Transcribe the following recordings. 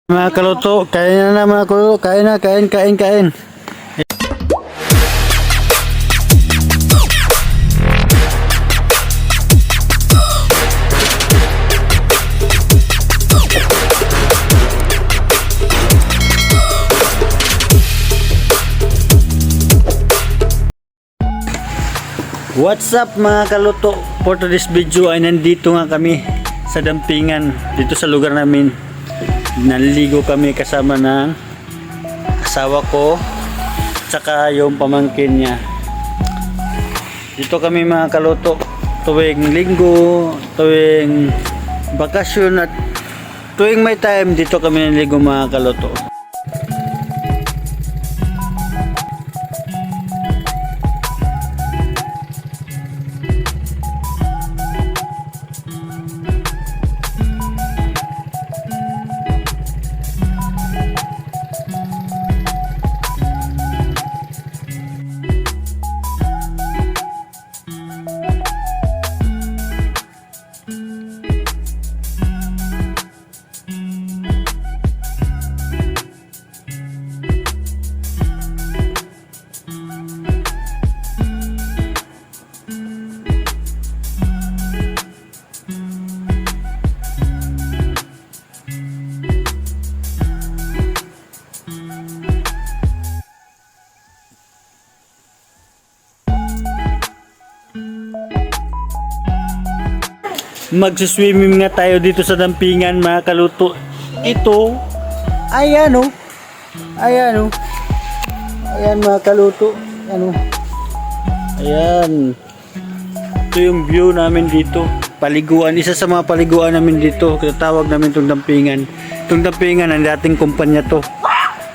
Mga kaluto, kain na mga kaluto, kain na, kain. What's up mga kaluto? For today's video ay nandito nga kami sa Dampingan, dito sa lugar namin. Naliligo kami kasama ng asawa ko tsaka yung pamangkin niya. Dito kami mga kaluto tuwing linggo, tuwing bakasyon at tuwing may time, dito kami naliligo mga kaluto. Magsiswimming nga tayo dito sa Dampingan mga kaluto. Ito, ayan mga kaluto, ayan, ito yung view namin dito, paliguan, isa sa mga paliguan namin dito, tinatawag namin itong Dampingan ang dating kumpanya to,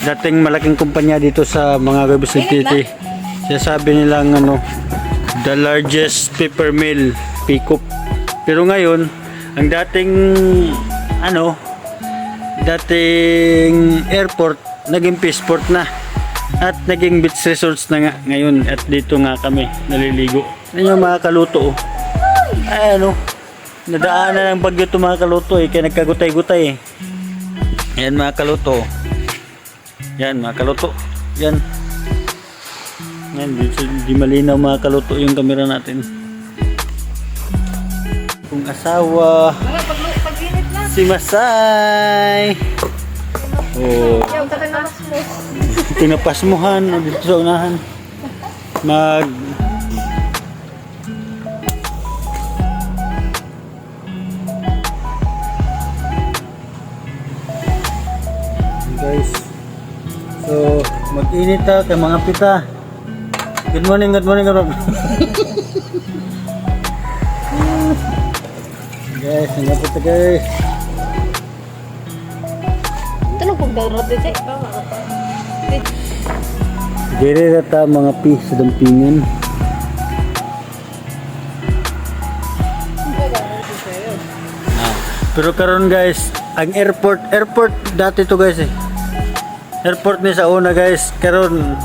dating malaking kumpanya dito sa mga Quezon City. Sinasabi nilang the largest paper mill, Pickup. Pero ngayon, ang dating airport, naging Peaceport na. At naging beach resorts na nga ngayon. At dito nga kami naliligo. Yan yung mga kaluto. Nadaanan ng bagyo ito mga kaluto kaya nagkagutay-gutay Yan mga kaluto. Yan mga kaluto. Yan, di malinaw mga kaluto yung camera natin. Kung asawa si Masay. Pinapasmuhan dito sa unahan. Guys, so mag-init kay mga pita. Good morning. Guys, nangapot guys. Ito lang pag download din siya. Dire rata mga pis sa Dampingan. Pero karon guys, ang airport dati to guys Airport ni sa una guys, karon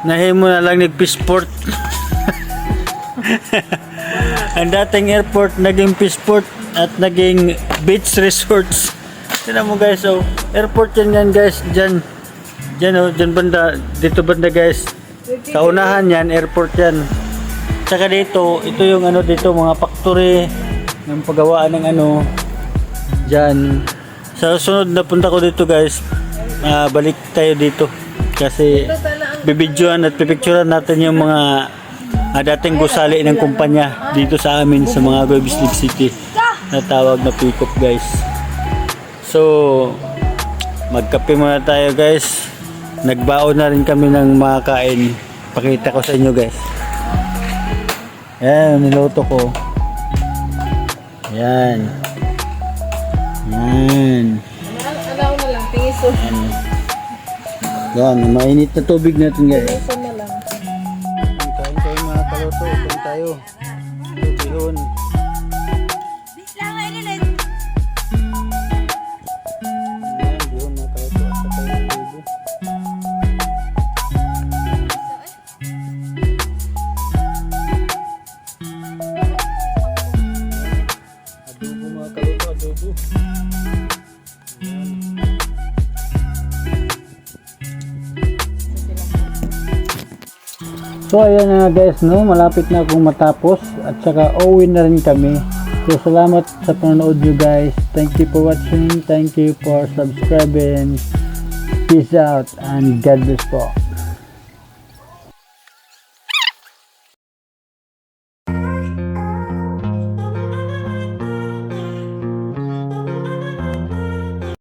nahimo na lang nag-Peaceport. Ang dating airport naging Peaceport at naging beach resorts. Tingnan mo guys, airport yan guys, dyan banda, dito banda guys. Sa unahan yan, airport yan. Tsaka dito, ito yung dito, mga factory ng paggawaan ng dyan. Sa sunod na punta ko dito guys, balik tayo dito. Kasi bibidyoan at pipicturean natin yung mga dating gusali ng kumpanya dito sa amin sa mga Quezon City na tawag na Pickup guys. So magkape muna tayo guys. Nagbaon na rin kami ng mga kain. Pakita ko sa inyo guys. Ayan, niluto ko. Ayan. Alaw na lang, pingiso. Yan, mainit na tubig natin guys. Pingiso na lang. Kain tayo mga kaluto. Kain tayo. Bihon. Ayan, bihon mga kaluto. At saka yung tubo. Adobo mga kaluto. Adobo. Ayan. So ayan na guys, no, malapit na akong matapos at saka uwi na rin kami. So salamat sa panonood nyo guys. Thank you for watching. Thank you for subscribing. Peace out and God bless po.